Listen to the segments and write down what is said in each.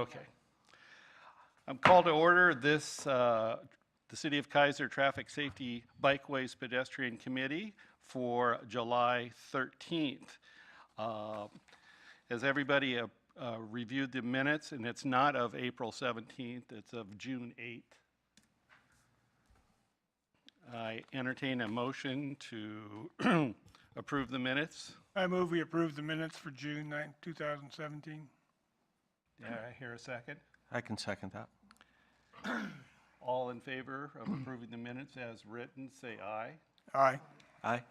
Okay. I'm called to order this, the City of Keizer Traffic Safety Bikeways Pedestrian Committee for July 13th. Has everybody reviewed the minutes? And it's not of April 17th, it's of June 8th. I entertain a motion to approve the minutes. I move we approve the minutes for June 9, 2017. Yeah, I hear a second. I can second that. All in favor of approving the minutes as written, say aye. Aye. Aye.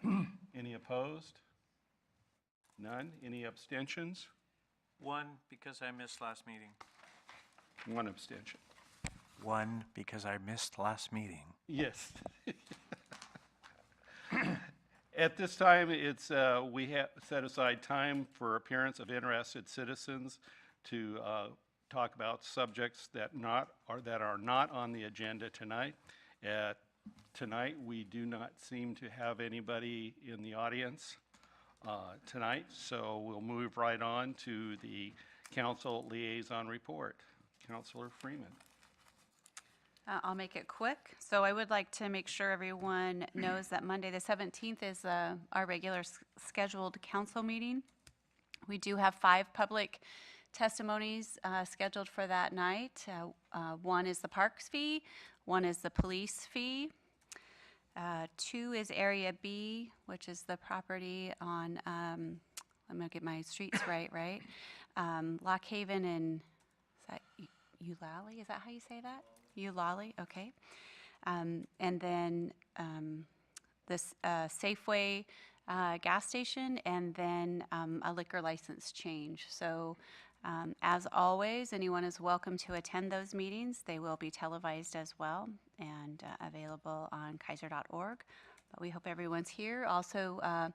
Any opposed? None? Any abstentions? One, because I missed last meeting. One abstention. One, because I missed last meeting. Yes. At this time, it's we have set aside time for appearance of interested citizens to talk about subjects that are not on the agenda tonight. Tonight, we do not seem to have anybody in the audience tonight, so we'll move right on to the council liaison report. Councilor Freeman. I'll make it quick. So I would like to make sure everyone knows that Monday the 17th is our regular scheduled council meeting. We do have 5 public testimonies scheduled for that night. One is the parks fee, one is the police fee, 2 is Area B, which is the property on, I'm going to get my streets right? Lock Haven and, is that Eulalie? Is that how you say that? Eulalie, okay. And then this Safeway gas station, and then a liquor license change. So as always, anyone is welcome to attend those meetings. They will be televised as well and available on keizer.org. But we hope everyone's here. Also,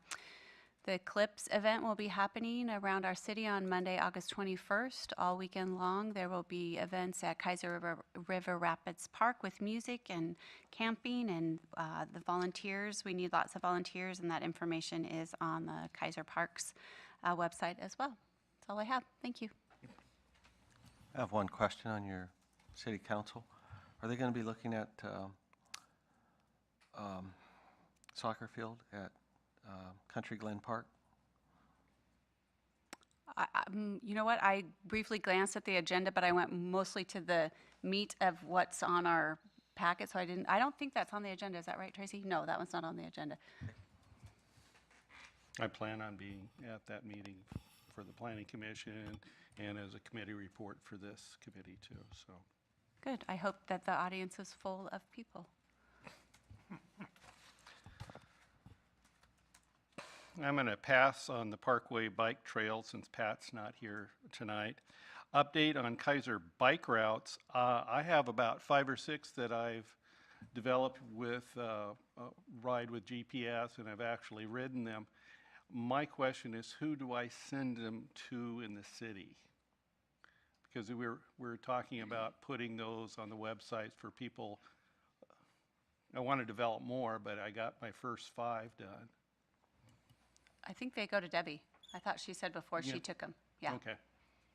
the Clips event will be happening around our city on Monday, August 21st, all weekend long. There will be events at Keizer River Rapids Park with music and camping, and the volunteers. We need lots of volunteers, and that information is on the Keizer Parks website as well. That's all I have. Thank you. I have one question on your city council. Are they going to be looking at soccer field at Country Glen Park? You know what? I briefly glanced at the agenda, but I went mostly to the meat of what's on our packet, so I don't think that's on the agenda. Is that right, Tracy? No, that one's not on the agenda. I plan on being at that meeting for the Planning Commission and as a committee report for this committee too, so. Good. I hope that the audience is full of people. I'm going to pass on the Parkway Bike Trail since Pat's not here tonight. Update on Keizer bike routes. I have about 5 or 6 that I've developed with Ride with GPS, and I've actually ridden them. My question is, who do I send them to in the city? Because we're talking about putting those on the websites for people. I want to develop more, but I got my first 5 done. I think they go to Debbie. I thought she said before she took them. Yeah. Okay.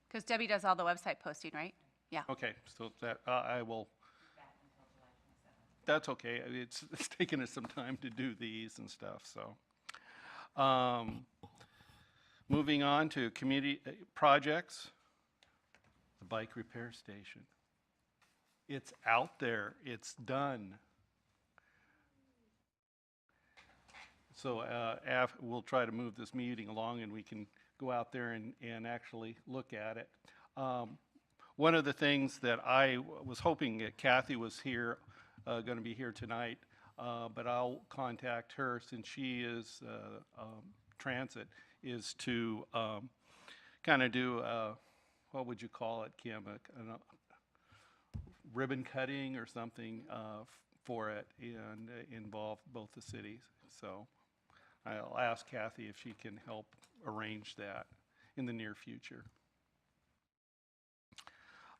Because Debbie does all the website posting, right? Yeah. Okay, so that I will. That's okay. It's taken us some time to do these and stuff. So, moving on to community projects. The bike repair station. It's out there. It's done. So we'll try to move this meeting along, and we can go out there and actually look at it. One of the things that I was hoping that Kathy was here, going to be here tonight, but I'll contact her since she is transit, is to kind of do, what would you call it, Kim? A ribbon cutting or something for it and involve both the cities. So I'll ask Kathy if she can help arrange that in the near future.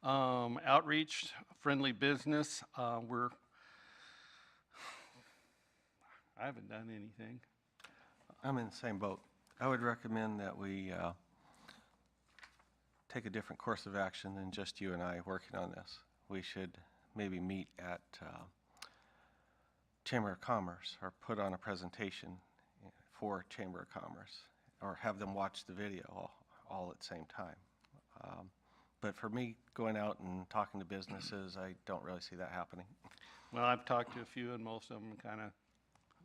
Outreach, friendly business. I haven't done anything. I'm in the same boat. I would recommend that we take a different course of action than just you and I working on this. We should maybe meet at Chamber of Commerce or put on a presentation for Chamber of Commerce or have them watch the video all at the same time. But for me, going out and talking to businesses, I don't really see that happening. Well, I've talked to a few, and most of them kind of,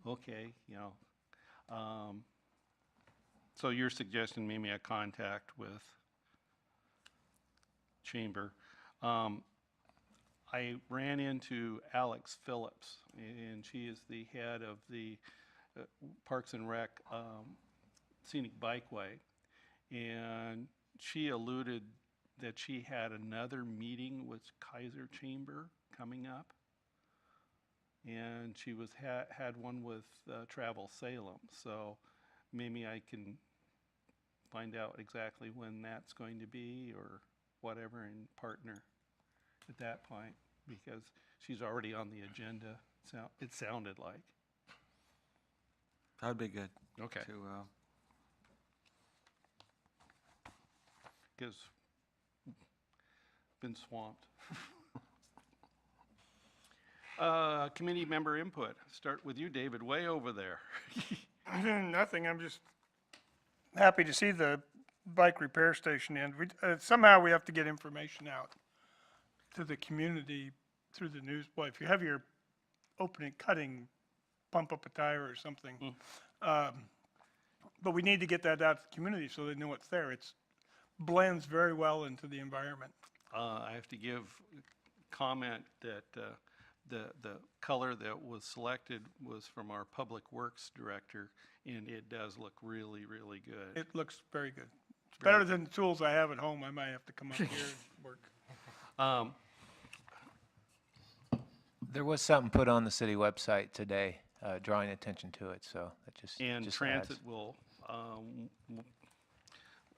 okay, you know. So you're suggesting maybe a contact with Chamber. I ran into Alex Phillips, and she is the head of the Parks and Rec Scenic Bikeway, and she alluded that she had another meeting with Keizer Chamber coming up, and she was had one with Travel Salem. So maybe I can find out exactly when that's going to be or whatever and partner at that point, because she's already on the agenda. It sounded like. That'd be good. Okay. To, Because been swamped. Committee member input. Start with you, David, way over there. Nothing, I'm just happy to see the bike repair station in. Somehow we have to get information out to the community through the news. Boy, if you have your cutting, pump up a tire or something. But we need to get that out to the community so they know what's there. It blends very well into the environment. I have to give comment that the color that was selected was from our Public Works Director, and it does look really, really good. It looks very good. It's better than the tools I have at home. I might have to come up here and work. There was something put on the city website today, drawing attention to it, so that just And just transit adds.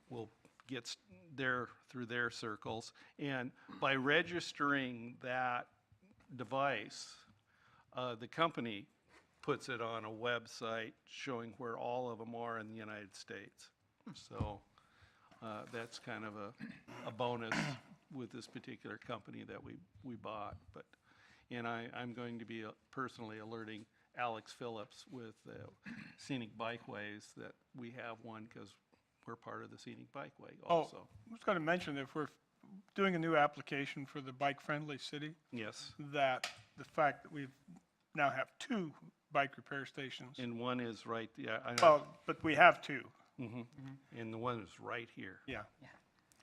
will get there through their circles. And by registering that device, the company puts it on a website showing where all of them are in the United States. So that's kind of a bonus with this particular company that we bought. And I'm going to be personally alerting Alex Phillips with Scenic Bikeways that we have one, because we're part of the Scenic Bikeway also. I was going to mention that if we're doing a new application for the bike-friendly city, Yes, that the fact that we now have 2 bike repair stations. and one is right, yeah, I know. Well, but we have 2, And the one is right here. yeah.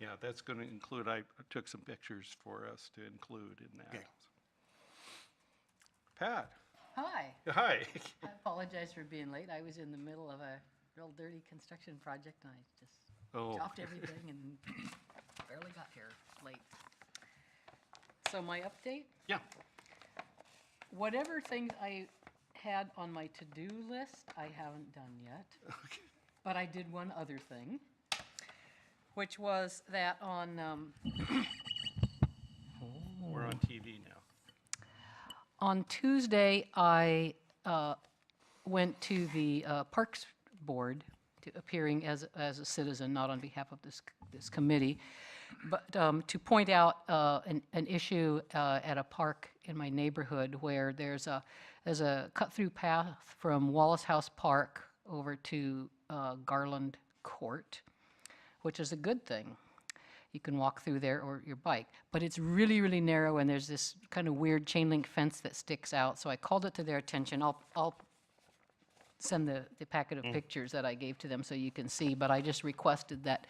Yeah, that's going to include, I took some pictures for us to include in that. Okay. Pat, Hi. hi. I apologize for being late. I was in the middle of a real dirty construction project and I just Oh. chopped everything and barely got here late. So my update, Yeah, whatever things I had on my to-do list, I haven't done yet. But I did one other thing, which was that on, we're on TV now. on Tuesday, I went to the Parks Board, appearing as a citizen, not on behalf of this committee, but to point out an issue at a park in my neighborhood where there's a cut-through path from Wallace House Park over to Garland Court, which is a good thing. You can walk through there or your bike, but it's really, really narrow, and there's this kind of weird chain link fence that sticks out. So I called it to their attention. I'll send the packet of pictures that I gave to them so you can see, but I just requested that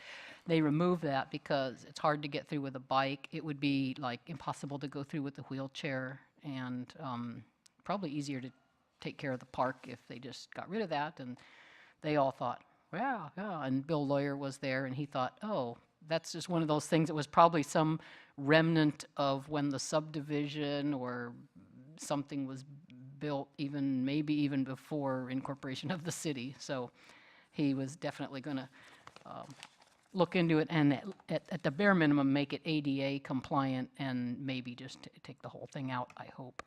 they remove that because it's hard to get through with a bike. It would be like impossible to go through with a wheelchair, and probably easier to take care of the park if they just got rid of that. And they all thought, wow, yeah. And Bill Lawyer was there, and he thought, oh, that's just one of those things that was probably some remnant of when the subdivision or something was built, maybe even before incorporation of the city. So he was definitely going to look into it and at the bare minimum make it ADA compliant and maybe just take the whole thing out, I hope.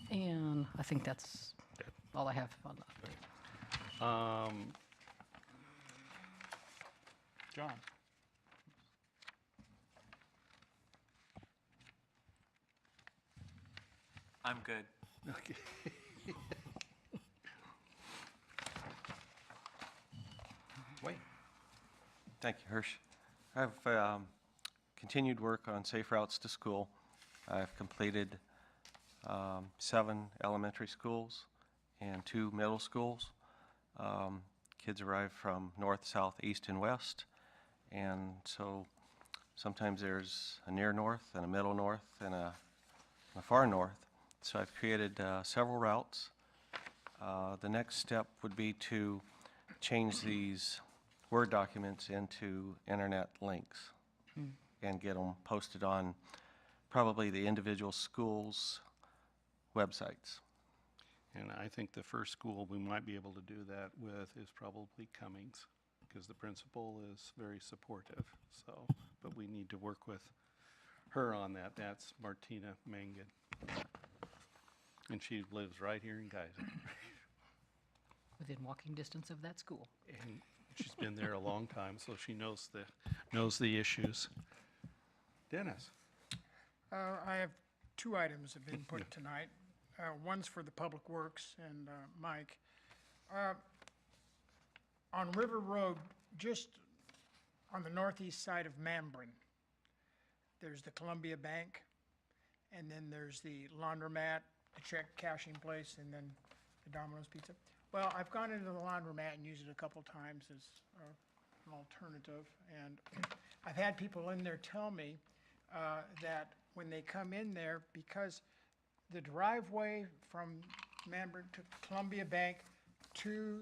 And I think that's all I have on the update. John? I'm good. Okay. Wait. Thank you, Hirsch. I've continued work on safe routes to school. I've completed 7 elementary schools and 2 middle schools. Kids arrive from north, south, east, and west, and so sometimes there's a near north and a middle north and a far north. So I've created several routes. The next step would be to change these Word documents into internet links and get them posted on probably the individual schools' websites. And I think the first school we might be able to do that with is probably Cummings, because the principal is very supportive, so, but we need to work with her on that. That's Martina Mangan. And she lives right here in Keizer. Within walking distance of that school. And she's been there a long time, so she knows the issues. Dennis? I have 2 items that have been put tonight. One's for the Public Works and Mike. On River Road, just on the northeast side of Mambrin, there's the Columbia Bank, and then there's the laundromat, the check cashing place, and then the Domino's Pizza. Well, I've gone into the laundromat and used it a couple times as an alternative, and I've had people in there tell me that when they come in there, because the driveway from Mambrin to Columbia Bank to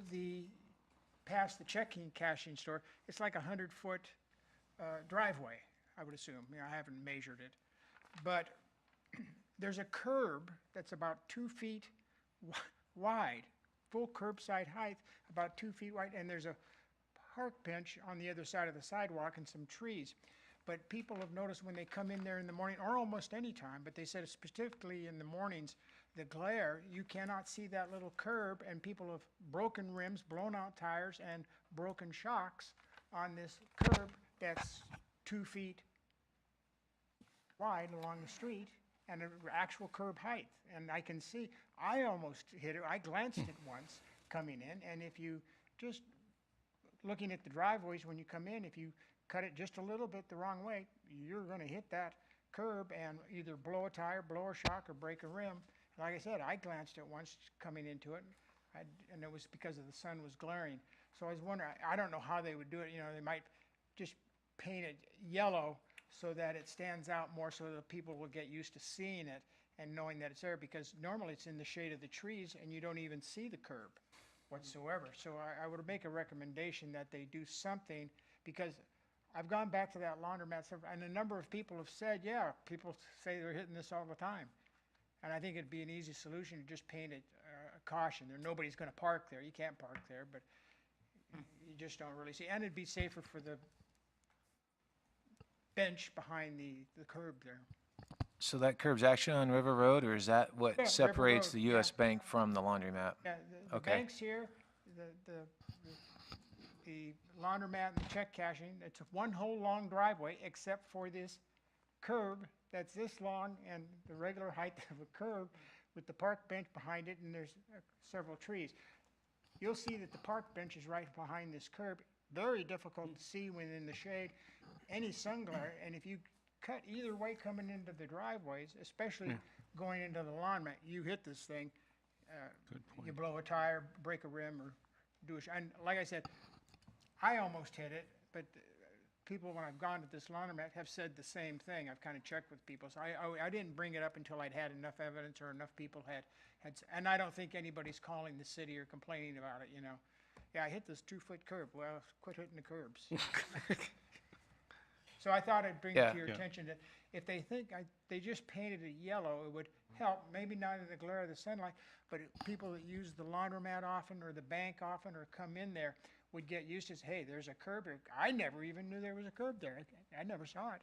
past the checking cashing store, it's like a 100-foot driveway, I would assume. I haven't measured it. But there's a curb that's about 2 feet wide, full curbside height, about 2 feet wide, and there's a park bench on the other side of the sidewalk and some trees. But people have noticed when they come in there in the morning, or almost any time, but they said specifically in the mornings, the glare, you cannot see that little curb, and people have broken rims, blown out tires, and broken shocks on this curb that's 2 feet wide along the street and an actual curb height. And I can see, I almost hit it. I glanced at once coming in, and if you just looking at the driveways when you come in, if you cut it just a little bit the wrong way, you're going to hit that curb and either blow a tire, blow a shock, or break a rim. Like I said, I glanced at once coming into it, and it was because of the sun was glaring. So I was wondering, I don't know how they would do it. They might just paint it yellow so that it stands out more, so that people will get used to seeing it and knowing that it's there, because normally it's in the shade of the trees and you don't even see the curb whatsoever. So I would make a recommendation that they do something, because I've gone back to that laundromat, and a number of people have said, yeah, people say they're hitting this all the time. And I think it'd be an easy solution to just paint it caution. Nobody's going to park there. You can't park there, but you just don't really see. And it'd be safer for the bench behind the curb there. So that curb's actually on River Road, or is that what Yeah, River separates Road, the US yeah. Bank from the laundromat? Yeah, the Okay. bank's here, the laundromat and the check cashing, it's one whole long driveway except for this curb that's this long and the regular height of a curb with the park bench behind it, and there's several trees. You'll see that the park bench is right behind this curb. Very difficult to see when in the shade, any sun glare, and if you cut either way coming into the driveways, especially going into the laundromat, you hit this thing, you blow a tire, break a rim, or do a, and like I said, I almost hit it, but people, when I've gone to this laundromat, have said the same thing. I've kind of checked with people, so I didn't bring it up until I'd had enough evidence or enough people had, and I don't think anybody's calling the city or complaining about it, Yeah, I hit this 2-foot curb. Well, quit hitting the curbs. So I thought I'd bring it to your attention that if they think they just painted it yellow, it would help, maybe not in the glare of the sunlight, but people that use the laundromat often or the bank often or come in there would get used to, hey, there's a curb here. I never even knew there was a curb there. I never saw it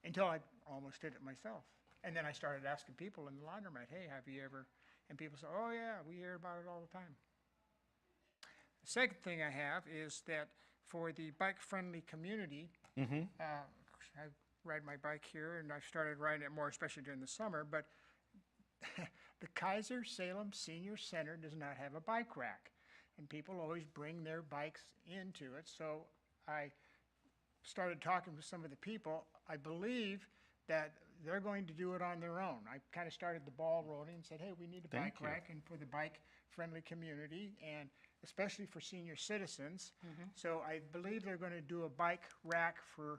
until I almost hit it myself. And then I started asking people in the laundromat, hey, have you ever, and people say, oh yeah, we hear about it all the time. The second thing I have is that for the bike-friendly community. I ride my bike here, and I've started riding it more, especially during the summer, but the Keizer Salem Senior Center does not have a bike rack, and people always bring their bikes into it, so I started talking with some of the people. I believe that they're going to do it on their own. I kind of started the ball rolling and said, hey, we need a Thank bike you. rack and for the bike-friendly community, and especially for senior citizens. So I believe they're going to do a bike rack for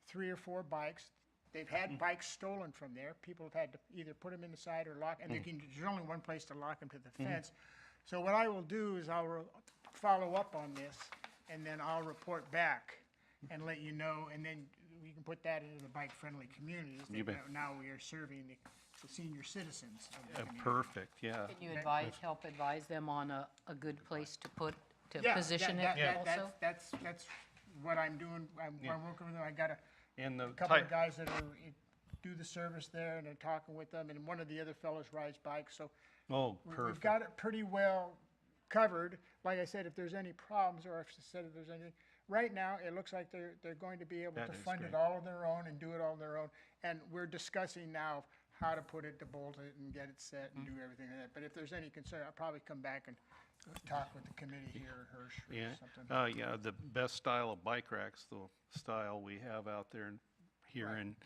3 or 4 bikes. They've had bikes stolen from there. People have had to either put them in the side or lock, and there's only one place to lock them, to the fence. So what I will do is I'll follow up on this, and then I'll report back and let you know, and then we can put that into the bike-friendly communities. You bet. Now we are serving the senior citizens of the community. Perfect, yeah. Can you help advise them on a good place to Yeah, position it also? That's what I'm doing. I'm working with them. I got And the a couple of type, guys that do the service there, and I'm talking with them, and one of the other fellows rides bikes, so oh, we've perfect. got it pretty well covered. Like I said, if there's any problems, or if there's anything, right now, it looks like they're going to be able That to is fund it great. all on their own and do it all on their own. And we're discussing now how to put it, to bolt it, and get it set, and do everything like that. But if there's any concern, I'll probably come back and talk with the committee here, or Hirsch, or Yeah, something. yeah, the best style of bike racks, the style we have out there here in,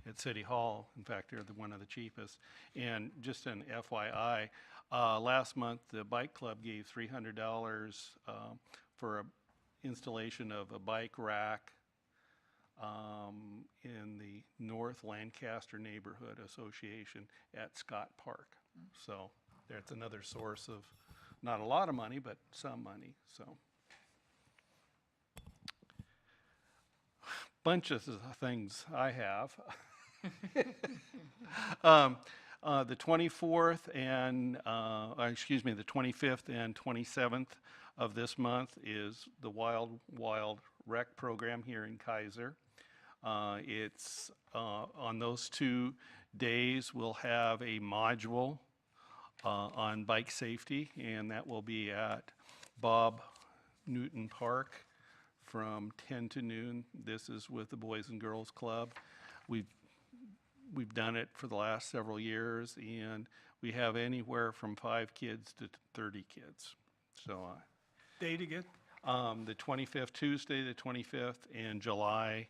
at City Hall. In fact, they're one of the cheapest. And just an FYI, last month, the bike club gave $300 for a installation of a bike rack in the North Lancaster Neighborhood Association at Scott Park. So that's another source of, not a lot of money, but some money, so. Bunches of things I have. The 24th and, the 25th and 27th of this month is the Wild Wild Rec program here in Keizer. It's, on those 2 days, we'll have a module on bike safety, and that will be at Bob Newton Park from 10 to noon. This is with the Boys and Girls Club. We've done it for the last several years, and we have anywhere from 5 kids to 30 kids. So Date again? the 25th, Tuesday, the 25th, and July,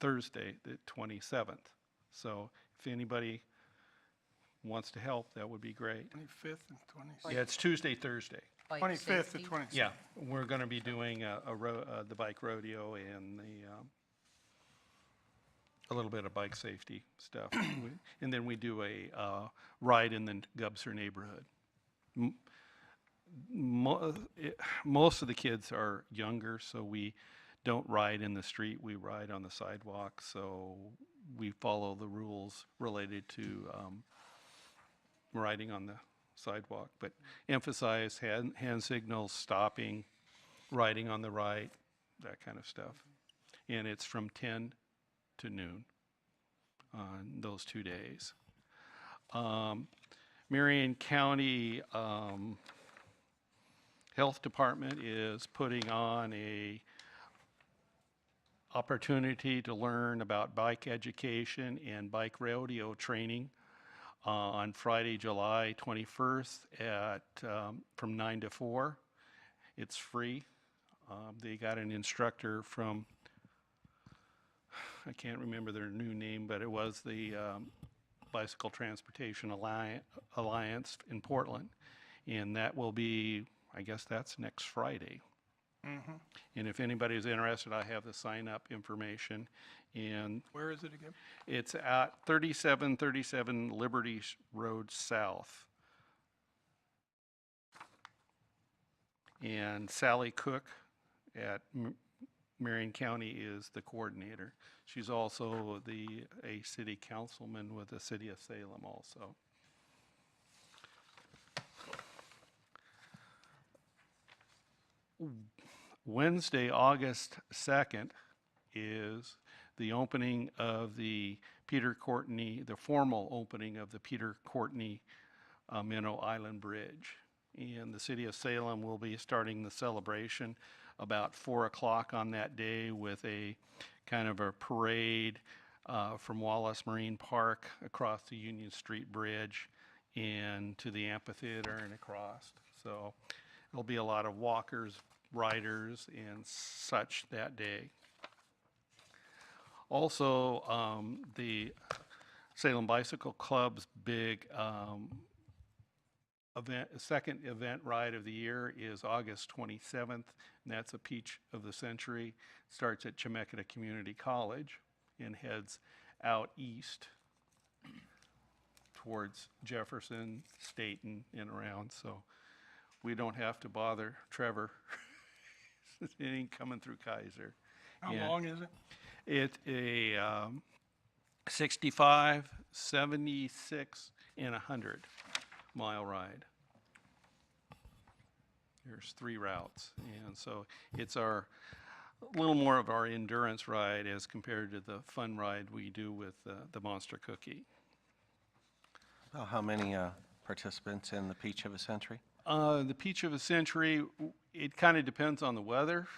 Thursday, the 27th. So if anybody wants to help, that would be great. 25th and 26th. Yeah, it's Tuesday, Thursday. Bike 25th to safety? 26th. Yeah, we're going to be doing the bike rodeo and a little bit of bike safety stuff. And then we do a ride in the Gubser neighborhood. Most of the kids are younger, so we don't ride in the street, we ride on the sidewalk. So we follow the rules related to riding on the sidewalk, but emphasize hand signals, stopping, riding on the right, that kind of stuff. And it's from 10 to noon on those 2 days. Marion County Health Department is putting on a opportunity to learn about bike education and bike rodeo training on Friday, July 21st at from 9 to 4. It's free. They got an instructor from, I can't remember their new name, but it was the Bicycle Transportation Alliance in Portland. And that will be, I guess that's next Friday. And if anybody's interested, I have the sign-up information. And Where is it again? it's at 3737 Liberty Road South. And Sally Cook at Marion County is the coordinator. She's also a city councilman with the city of Salem also. Wednesday, August 2nd is the opening of the Peter Courtney, the formal opening of the Peter Courtney Minnow Island Bridge. And the city of Salem will be starting the celebration about 4 o'clock on that day with a kind of a parade from Wallace Marine Park across the Union Street Bridge and to the amphitheater and across. So there'll be a lot of walkers, riders, and such that day. Also, the Salem Bicycle Club's big second event ride of the year is August 27th, and that's a Peach of the Century. Starts at Chemeketa Community College and heads out east towards Jefferson, Staten, and around. So we don't have to bother Trevor. It ain't coming through Keizer. How Yeah. long is it? It's a 65, 76, and 100-mile ride. There's 3 routes, and so it's a little more of our endurance ride as compared to the fun ride we do with the Monster Cookie. About how many participants in the Peach of a Century? The Peach of a Century, it kind of depends on the weather,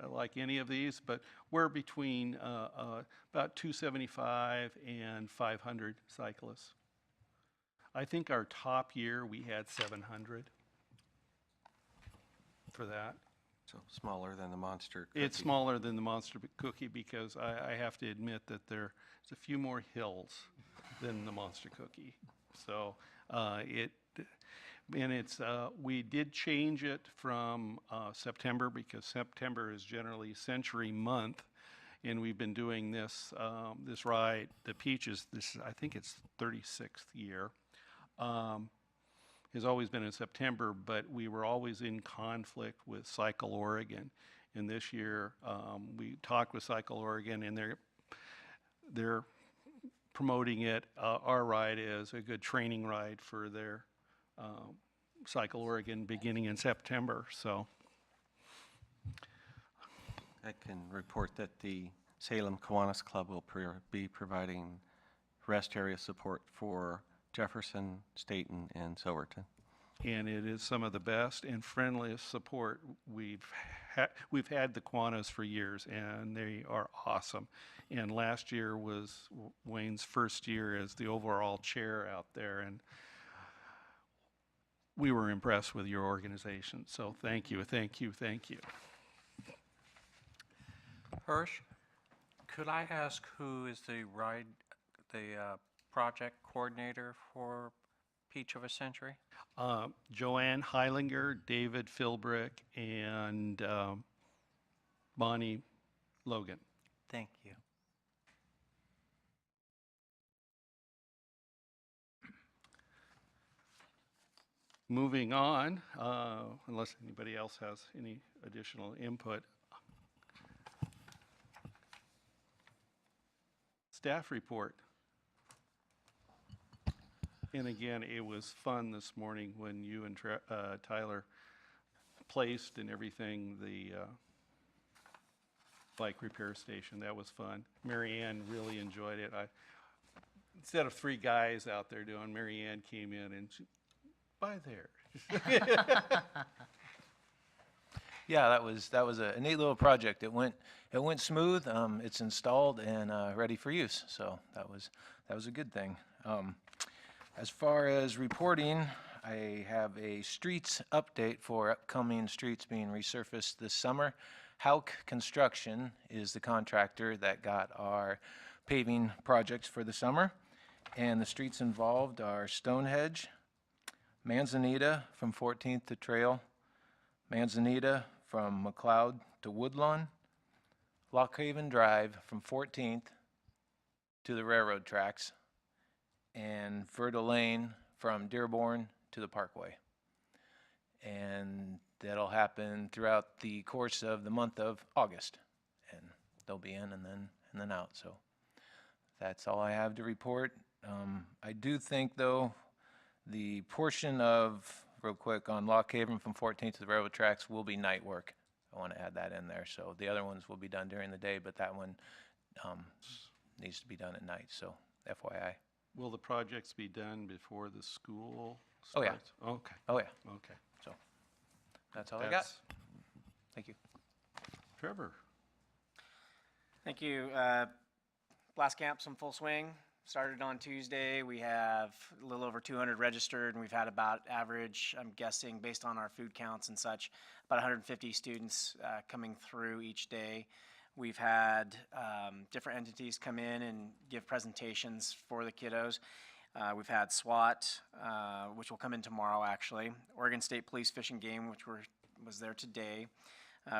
like any of these, but we're between about 275 and 500 cyclists. I think our top year, we had 700 for that. So smaller than the Monster Cookie. It's smaller than the Monster Cookie because I have to admit that there's a few more hills than the Monster Cookie. So we did change it from September because September is generally Century Month, and we've been doing this this ride. The Peach is I think it's 36th year. Has always been in September, but we were always in conflict with Cycle Oregon. And this year, we talked with Cycle Oregon, and they're promoting it, our ride, as a good training ride for their Cycle Oregon beginning in September. So I can report that the Salem Kiwanis Club will be providing rest area support for Jefferson, Staten, and Silverton. and it is some of the best and friendliest support we've had the Kiwanis for years, and they are awesome. And last year was Wayne's first year as the overall chair out there, and we were impressed with your organization. So thank you, thank you, thank you. Hirsch, could I ask who is the project coordinator for Peach of a Century? Joanne Heilinger, David Philbrick, and Bonnie Logan. Thank you. Moving on, unless anybody else has any additional input. Staff report. And again, it was fun this morning when you and Tyler placed and everything the bike repair station. That was fun. Mary Ann really enjoyed it. Instead of 3 guys out there doing, Mary Ann came in and she, by there. Yeah, that was a neat little project. It went smooth. It's installed and ready for use. So that was a good thing. As far as reporting, I have a streets update for upcoming streets being resurfaced this summer. Hauk Construction is the contractor that got our paving projects for the summer. And the streets involved are Stonehenge, Manzanita from 14th to Trail, Manzanita from McLeod to Woodlawn, Lockhaven Drive from 14th to the railroad tracks, and Verda Lane from Dearborn to the Parkway. And that'll happen throughout the course of the month of August. And they'll be in and then out. So that's all I have to report. I do think, though, the portion of, real quick, on Lockhaven from 14th to the railroad tracks will be night work. I want to add that in there. So the other ones will be done during the day, but that one needs to be done at night. So FYI. Will the projects be done before the school Oh, yeah. starts? Okay, Oh, yeah. okay. So that's all I got. That's- Thank you. Trevor? Thank you. Blast camp's in full swing. Started on Tuesday. We have a little over 200 registered, and we've had about average, I'm guessing, based on our food counts and such, about 150 students coming through each day. We've had different entities come in and give presentations for the kiddos. We've had SWAT, which will come in tomorrow, actually. Oregon State Police Fish and Game, which was there today.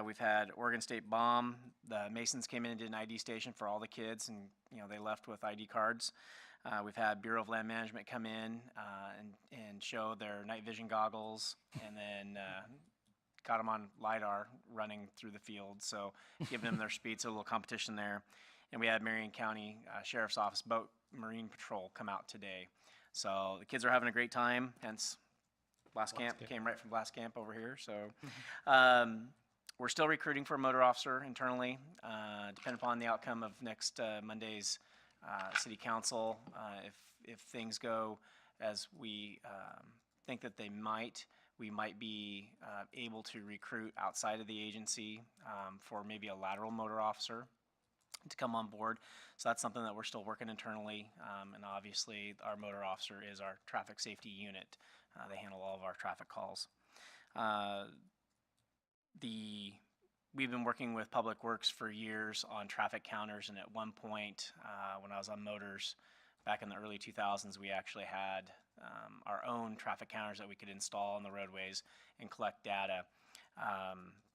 We've had Oregon State Bomb. The Masons came in and did an ID station for all the kids, and they left with ID cards. We've had Bureau of Land Management come in and show their night vision goggles, and then got them on LiDAR running through the field, so giving them their speed, so a little competition there. And we had Marion County Sheriff's Office Boat Marine Patrol come out today. So the kids are having a great time, hence Blast Camp came right from Blast Camp over here. So we're still recruiting for a motor officer internally, depending upon the outcome of next Monday's city council. If things go as we think that they might, we might be able to recruit outside of the agency for maybe a lateral motor officer to come on board. So that's something that we're still working internally. And obviously our motor officer is our traffic safety unit. They handle all of our traffic calls. We've been working with Public Works for years on traffic counters, and at one point when I was on motors back in the early 2000s, we actually had our own traffic counters that we could install on the roadways and collect data.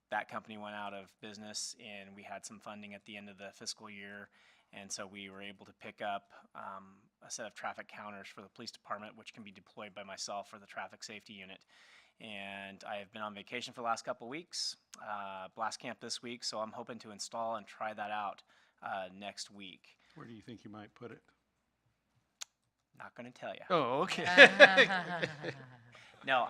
That company went out of business, and we had some funding at the end of the fiscal year, and so we were able to pick up a set of traffic counters for the police department, which can be deployed by myself for the traffic safety unit. And I have been on vacation for the last couple of weeks, Blast Camp this week, so I'm hoping to install and try that out next week. Where do you think you might put it? Not going to tell you. Oh, okay. No,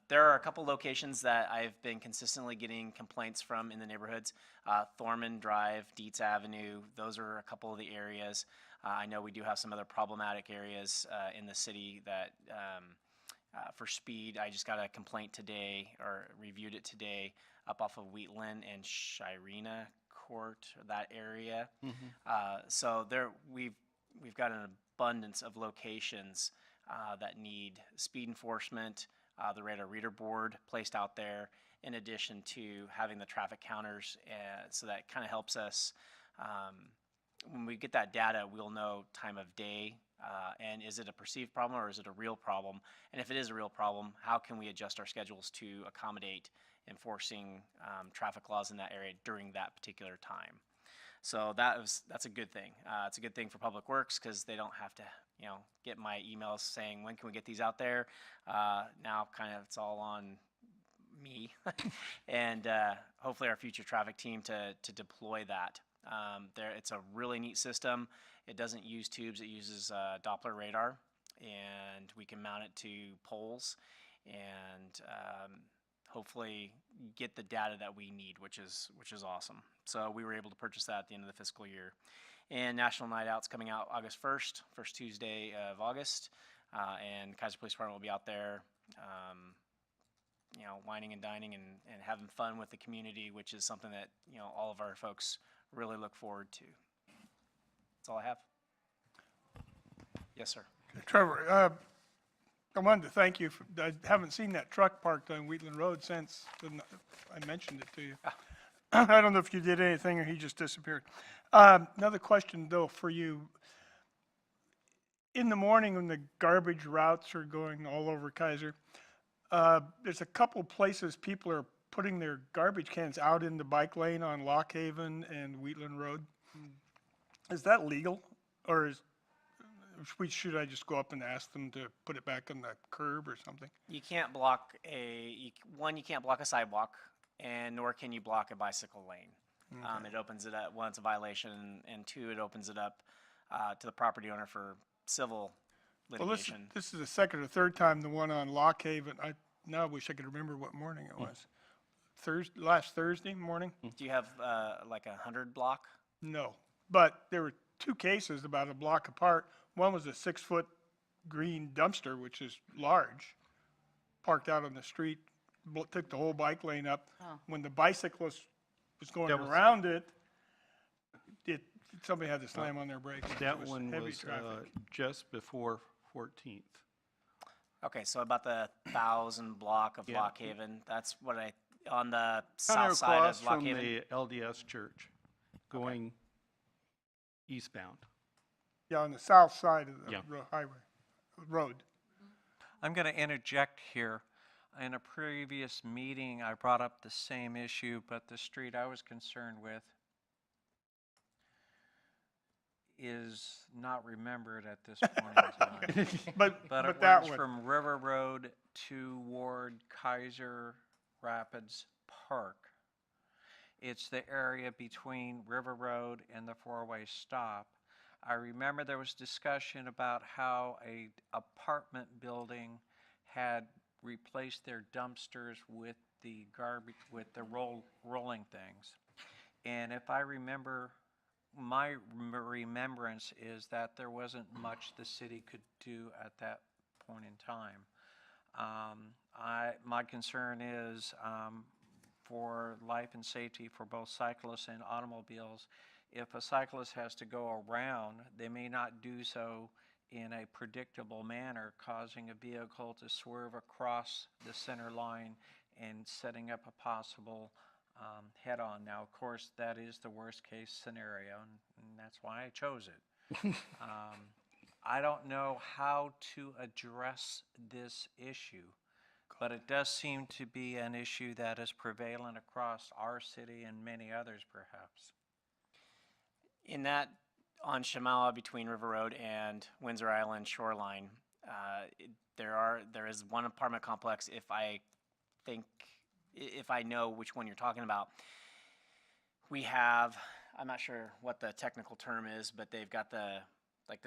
there are a couple locations that I've been consistently getting complaints from in the neighborhoods. Thorman Drive, Dietz Avenue, those are a couple of the areas. I know we do have some other problematic areas in the city that for speed. I just got a complaint today, or reviewed it today, up off of Wheatland and Shirena Court, that area. So there, we've got an abundance of locations that need speed enforcement, the radar reader board placed out there, in addition to having the traffic counters. So that kind of helps us. When we get that data, we'll know time of day, and is it a perceived problem or is it a real problem? And if it is a real problem, how can we adjust our schedules to accommodate enforcing traffic laws in that area during that particular time? So that's a good thing. It's a good thing for Public Works because they don't have to, get my emails saying, when can we get these out there? Now kind of it's all on me and hopefully our future traffic team to deploy that. It's a really neat system. It doesn't use tubes, it uses Doppler radar, and we can mount it to poles and hopefully get the data that we need, which is awesome. So we were able to purchase that at the end of the fiscal year. And National Night Out's coming out August 1st, first Tuesday of August, and Keizer Police Department will be out there, whining and dining and having fun with the community, which is something that all of our folks really look forward to. That's all I have. Yes, sir. Trevor, I wanted to thank you. I haven't seen that truck parked on Wheatland Road since I mentioned it to you. I don't know if you did anything or he just disappeared. Another question, though, for you. In the morning when the garbage routes are going all over Keizer, there's a couple places people are putting their garbage cans out in the bike lane on Lock Haven and Wheatland Road. Is that legal, or should I just go up and ask them to put it back on the curb or something? You can't block you can't block a sidewalk, and nor can you block a bicycle lane. Okay. It opens it up, one, it's a violation, and two, it opens it up to the property owner for civil litigation. Well, this is the second or third time the one on Lock Haven. I now wish I could remember what morning it was. Last Thursday morning? Do you have like 100 block? No, but there were two cases about a block apart. One was a 6-foot green dumpster, which is large, parked out on the street, took the whole bike lane up. Oh. When the bicyclists was going That was- around it, somebody had to slam on their brakes. It That was one heavy was traffic. just before 14th. Okay, so about the 1,000 block of Yeah. Lock Haven, that's what on the Kind of south side across of Lock from Haven? the LDS church, going eastbound. Yeah, on the south side of the Yeah. road. I'm going to interject here. In a previous meeting, I brought up the same issue, but the street I was concerned with is not remembered at this point in time. But But it that runs one, from River Road toward Keizer Rapids Park. It's the area between River Road and the four-way stop. I remember there was discussion about how a apartment building had replaced their dumpsters with the garbage, with the rolling things. And if I remember, my remembrance is that there wasn't much the city could do at that point in time. My concern is for life and safety for both cyclists and automobiles. If a cyclist has to go around, they may not do so in a predictable manner, causing a vehicle to swerve across the center line and setting up a possible head-on. Now, of course, that is the worst-case scenario, and that's why I chose it. I don't know how to address this issue, but it does seem to be an issue that is prevalent across our city and many others, perhaps. In that, on Shamawa between River Road and Windsor Island shoreline, there is one apartment complex, if I know which one you're talking about. We have, I'm not sure what the technical term is, but they've got the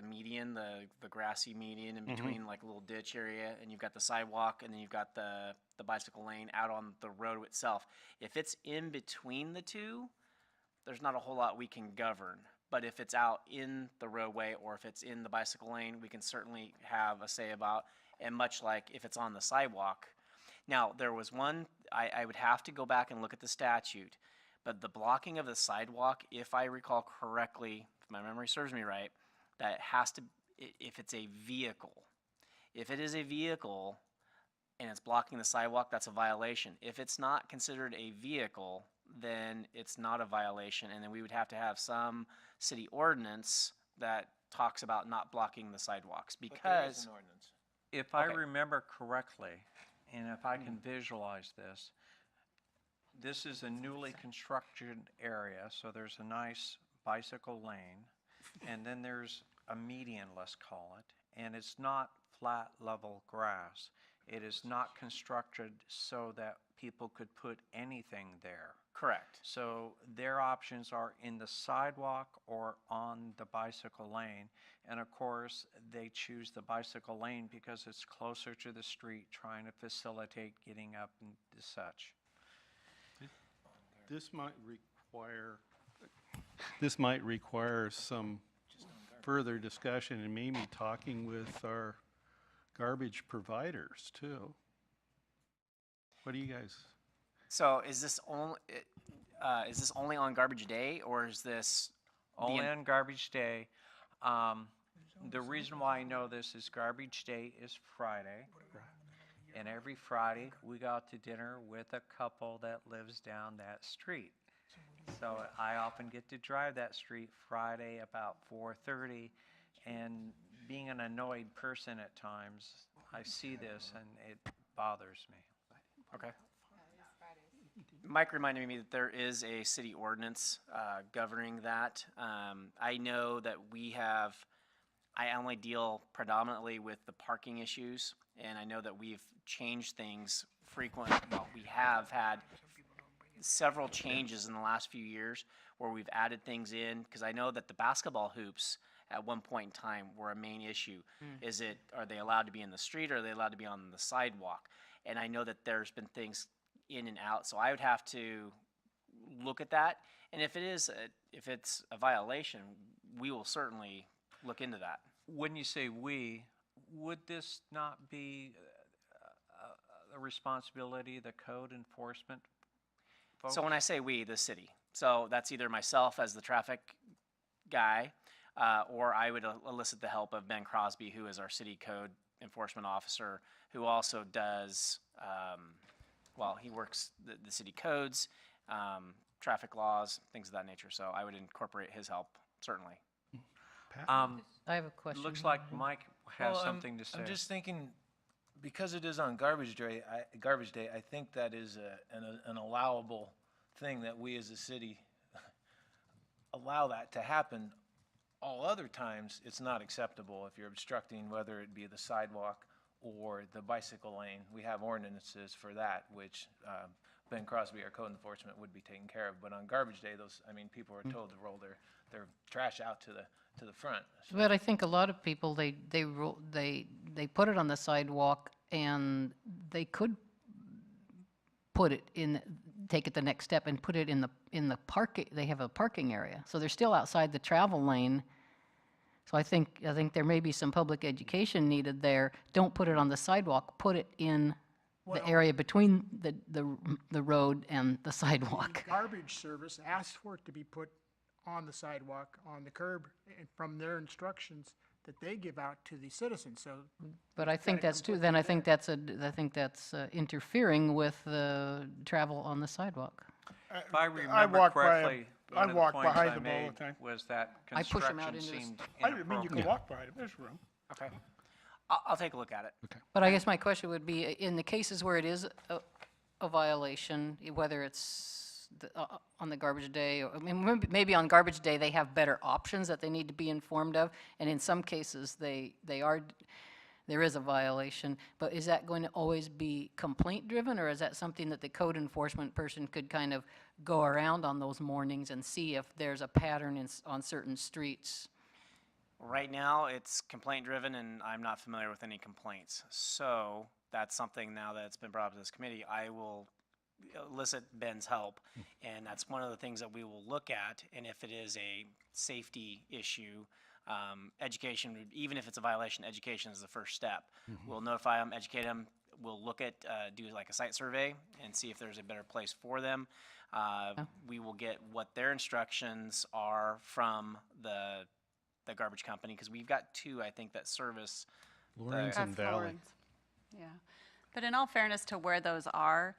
median, the grassy median in between, like a little ditch area, and you've got the sidewalk, and then you've got the bicycle lane out on the road itself. If it's in between the two, there's not a whole lot we can govern. But if it's out in the roadway or if it's in the bicycle lane, we can certainly have a say about, and much like if it's on the sidewalk. Now, there was one, I would have to go back and look at the statute, but the blocking of the sidewalk, if I recall correctly, if my memory serves me right, that has to, if it's a vehicle. If it is a vehicle and it's blocking the sidewalk, that's a violation. If it's not considered a vehicle, then it's not a violation, and then we would have to have some city ordinance that talks about not blocking the sidewalks, because If I Okay. remember correctly, and if I can visualize this, this is a newly constructed area, so there's a nice bicycle lane, and then there's a median, let's call it, and it's not flat level grass. It is not constructed so that people could put anything there. correct. So their options are in the sidewalk or on the bicycle lane. And of course, they choose the bicycle lane because it's closer to the street, trying to facilitate getting up and such. This might require some further discussion and maybe talking with our garbage providers too. What do you guys? So is this only on garbage day, or is this All the in garbage day. The reason why I know this is garbage day is Friday. And every Friday, we go out to dinner with a couple that lives down that street. So I often get to drive that street Friday about 4:30, and being an annoyed person at times, I see this and it bothers me. Okay. Mike reminded me that there is a city ordinance governing that. I know that I only deal predominantly with the parking issues, and I know that we've changed things well, we have had several changes in the last few years where we've added things in, because I know that the basketball hoops at one point in time were a main issue. Are they allowed to be in the street, or are they allowed to be on the sidewalk? And I know that there's been things in and out, so I would have to look at that. And if it's a violation, we will certainly look into that. When you say we, would this not be a responsibility of the code enforcement folks? So when I say we, the city, So that's either myself as the traffic guy, or I would elicit the help of Ben Crosby, who is our city code enforcement officer, who also does, well, he works the city codes, traffic laws, things of that nature. So I would incorporate his help, certainly. I have a question. Looks like Mike has Well, something to say. I'm just thinking, because it is on garbage day, I think that is an allowable thing that we as a city allow that to happen. All other times, it's not acceptable if you're obstructing, whether it be the sidewalk or the bicycle lane. We have ordinances for that, which Ben Crosby, our code enforcement, would be taking care of. But on garbage day, people are told to roll their trash out to the front. So But I think a lot of people, they put it on the sidewalk, and they could put it in, take it the next step and put it in the parking, they have a parking area. So they're still outside the travel lane. So I think there may be some public education needed there. Don't put it on the sidewalk, put it in the area between the road and the sidewalk. Garbage service asked for it to be put on the sidewalk, on the curb, and from their instructions that they give out to the citizens, so. But I think that's too, then I think that's interfering with the travel on the sidewalk. If I I remember walk by 'em. correctly, I one of the walk points behind I them all the made time. was that I push 'em out construction into the seemed I mean, you can inappropriate. walk by them, there's room. Okay. I'll take a look at it. But I guess my question would be, in the cases where it is a violation, whether it's on the garbage day, or, I mean, maybe on garbage day, they have better options that they need to be informed of, and in some cases, there is a violation, but is that going to always be complaint-driven, or is that something that the code enforcement person could kind of go around on those mornings and see if there's a pattern on certain streets? Right now, it's complaint-driven, and I'm not familiar with any complaints. So that's something now that it's been brought up to this committee, I will elicit Ben's help, and that's one of the things that we will look at. And if it is a safety issue, education, even if it's a violation, education is the first step. We'll notify them, educate them. We'll look at, do like a site survey and see if there's a better place for them. We will get what their instructions are from the garbage company, because we've got two, I think, that service. Lawrence and That's Valley. Lawrence. Yeah. But in all fairness to where those are,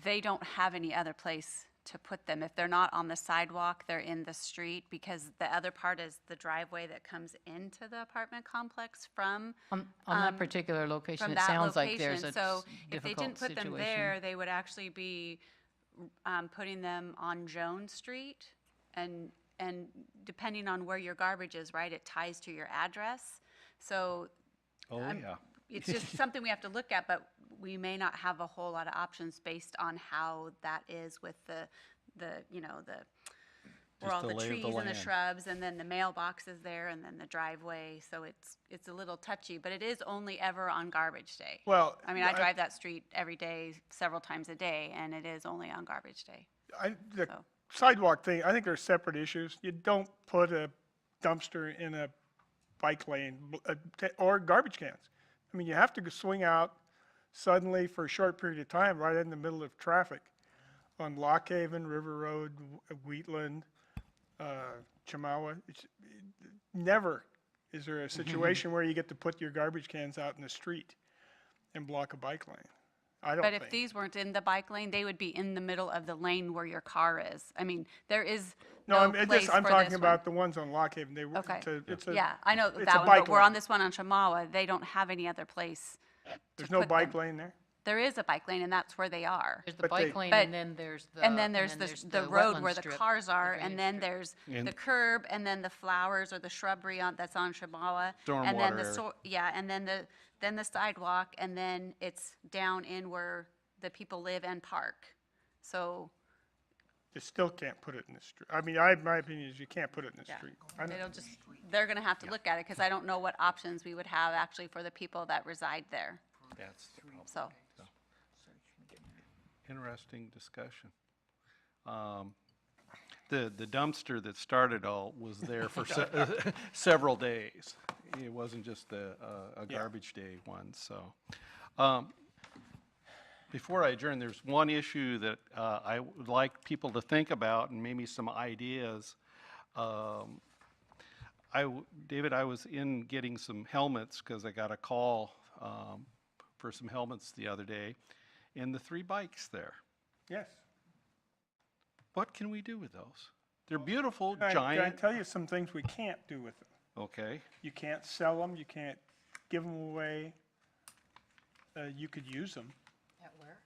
they don't have any other place to put them. If they're not on the sidewalk, they're in the street, because the other part is the driveway that comes into the apartment complex from On that particular location, from it that sounds like there's location. a So if they difficult didn't put them situation. there, they would actually be putting them on Jones Street. And depending on where your garbage is, right, it ties to your address. So Oh, yeah. it's just something we have to look at, but we may not have a whole lot of options based on how that is with the where Just all the the lay of the trees and the land. shrubs, and then the mailbox is there, and then the driveway. So it's a little touchy, but it is only ever on garbage day. Well, I mean, I drive that street every day, several times a day, and it is only on garbage day. The So. sidewalk thing, I think they're separate issues. You don't put a dumpster in a bike lane or garbage cans. I mean, you have to swing out suddenly for a short period of time, right in the middle of traffic on Lock Haven, River Road, Wheatland, Chamawa. Never is there a situation where you get to put your garbage cans out in the street and block a bike lane. I don't But think. if these weren't in the bike lane, they would be in the middle of the lane where your car is. I mean, there is no place for I'm talking this about one. the ones on Lock Haven. They were, Okay. it's a, Yeah, I know it's a that one, bike but we're on lane. this one on Chamawa. They don't have any other place. There's no put bike them. lane there? There is a bike lane, and that's where they are. There's the But bike they- lane, But- and then there's the. And then there's the road wetland where the strip, cars are, drainage and then strip. there's And- the curb, and then the flowers or the shrubbery that's on Chamawa. And then Stormwater area. yeah, and then the sidewalk, and then it's down in where the people live and park. So, You still can't put it in the street. I mean, my opinion is you can't put it in the yeah, street. I know- it'll just, they're gonna have to look at it, because I don't know what options we would have actually for the people that reside there, That's the problem. so. Interesting discussion. The dumpster that started all was there for several days. It wasn't just a garbage day one, so. Before I adjourn, there's one issue that I would like people to think about and maybe some ideas. David, I was in getting some helmets because I got a call for some helmets the other day, and the 3 bikes there. Yes. What can we do with those? They're beautiful, Can I giant. tell you some things we can't do with them? Okay. You can't sell them, you can't give them away. You could use them. At where?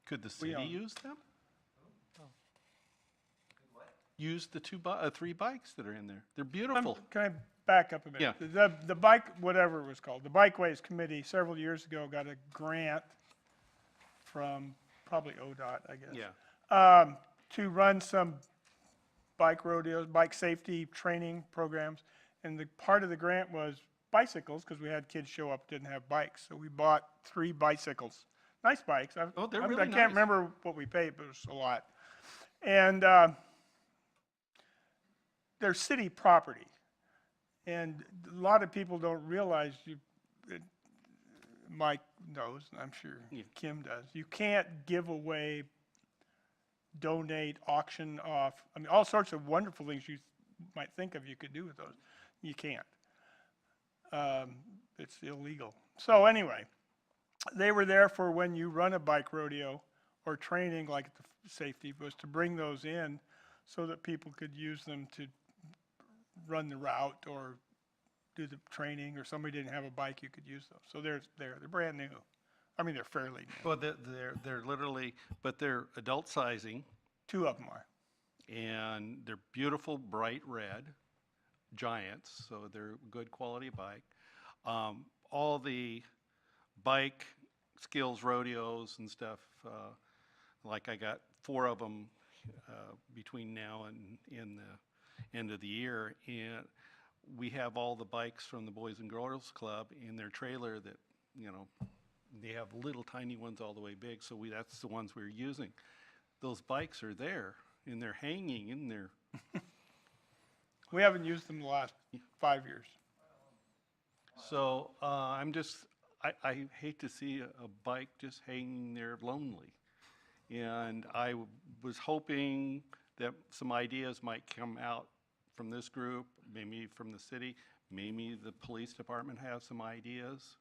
Could the We city own- use them? Use the 3 bikes that are in there. They're beautiful. Can I back up a minute? The bike, whatever it was called, the Bikeways Committee several years ago got a grant from probably ODOT, I guess. Yeah. To run some bike rodeos, bike safety training programs. And the part of the grant was bicycles, because we had kids show up, didn't have bikes. So we bought 3 bicycles. Nice bikes. Oh, they're I really can't nice. remember what we paid, but it was a lot. And they're city property. And a lot of people don't realize Mike knows, and I'm sure Yeah. Kim does. You can't give away, donate, auction off. I mean, all sorts of wonderful things you might think of you could do with those. You can't. It's illegal. So anyway, they were there for when you run a bike rodeo or training like the safety was to bring those in so that people could use them to run the route or do the training, or somebody didn't have a bike, you could use those. So they're brand new. I mean, they're fairly new. Well, they're literally, but they're adult sizing, 2 of them are. and they're beautiful, bright red giants, so they're good quality bike. All the bike skills rodeos and stuff, like I got 4 of them between now and in the end of the year, and we have all the bikes from the Boys and Girls Club in their trailer that, they have little tiny ones all the way big, so that's the ones we're using. Those bikes are there, and they're hanging in there. We haven't used them the last 5 years. So I hate to see a bike just hanging there lonely. And I was hoping that some ideas might come out from this group, maybe from the city, maybe the police department has some ideas.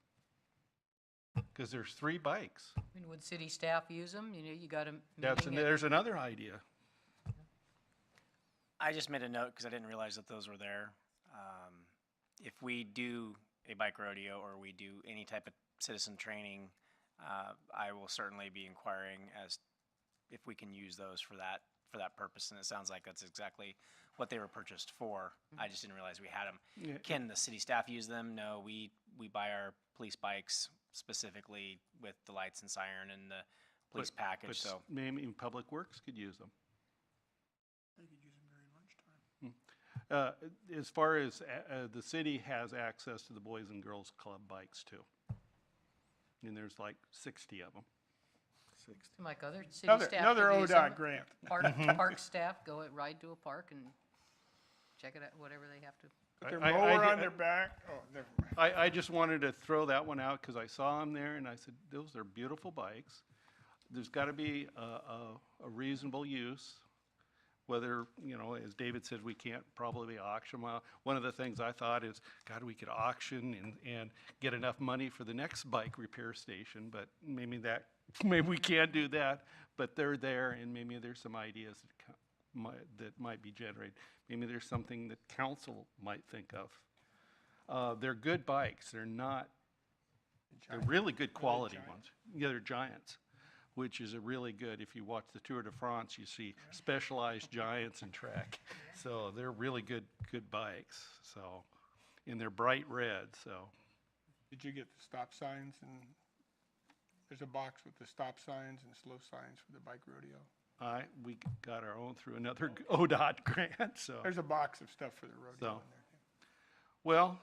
Because there's 3 bikes. I mean, would city staff use them? You got a meeting. There's another idea. I just made a note because I didn't realize that those were there. If we do a bike rodeo or we do any type of citizen training, I will certainly be inquiring as if we can use those for that purpose. And it sounds like that's exactly what they were purchased for. I just didn't realize we had them. Yeah. Can the city staff use them? No, we buy our police bikes specifically with the lights and siren and the police package. But So maybe Public Works could use them. They could use them during lunchtime. As far as the city has access to the Boys and Girls Club bikes too. And there's like 60 of them. Like other city Another staff. another could use ODOT them. grant. Park staff go ride to a park and check it out, whatever they have to. Put their I mower did- on their back. Oh, never mind. I just wanted to throw that one out because I saw them there and I said, those are beautiful bikes. There's got to be a reasonable use, whether, as David said, we can't probably auction. Well, one of the things I thought is, God, we could auction and get enough money for the next bike repair station, but maybe we can't do that, but they're there and maybe there's some ideas that might be generated. Maybe there's something that council might think of. They're good bikes. They're really good quality ones. Yeah, they're giants, which is a really good, if you watch the Tour de France, you see specialized giants in track. So they're really good bikes. So, and they're bright red, so. Did you get the stop signs? And there's a box with the stop signs and slow signs for the bike rodeo. We got our own through another ODOT grant, so. There's a box of stuff for the rodeo So. in there. Well,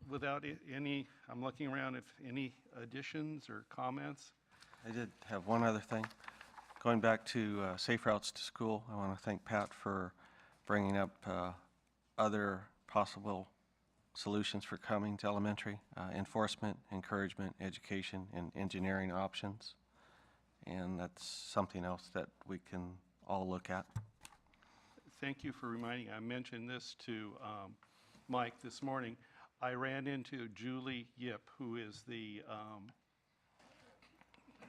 without any, I'm looking around if any additions or comments. I did have one other thing. Going back to safe routes to school, I want to thank Pat for bringing up other possible solutions for coming to elementary, enforcement, encouragement, education, and engineering options. And that's something else that we can all look at. Thank you for reminding. I mentioned this to Mike this morning. I ran into Julie Yip, who is the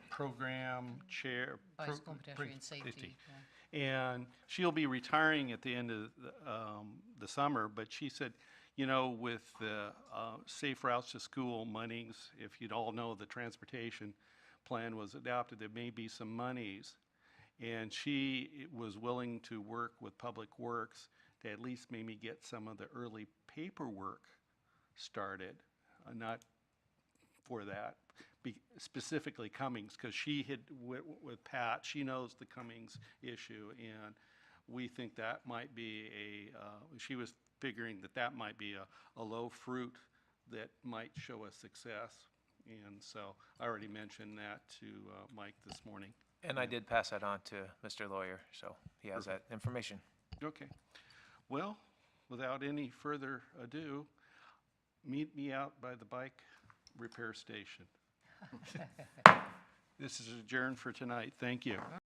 program chair. Bicycle and pedestrian safety. And she'll be retiring at the end of the summer, but she said, you know, with the Safe Routes to School monies, if you'd all know the transportation plan was adopted, there may be some monies. And she was willing to work with Public Works to at least maybe get some of the early paperwork started, not for that, specifically Cummings, because she had, with Pat, she knows the Cummings issue, and we think that might be she was figuring that that might be a low fruit that might show us success. And so I already mentioned that to Mike this morning. And I did pass that on to Mr. Lawyer, so he has that information. Okay. Well, without any further ado, meet me out by the bike repair station. This is adjourned for tonight. Thank you.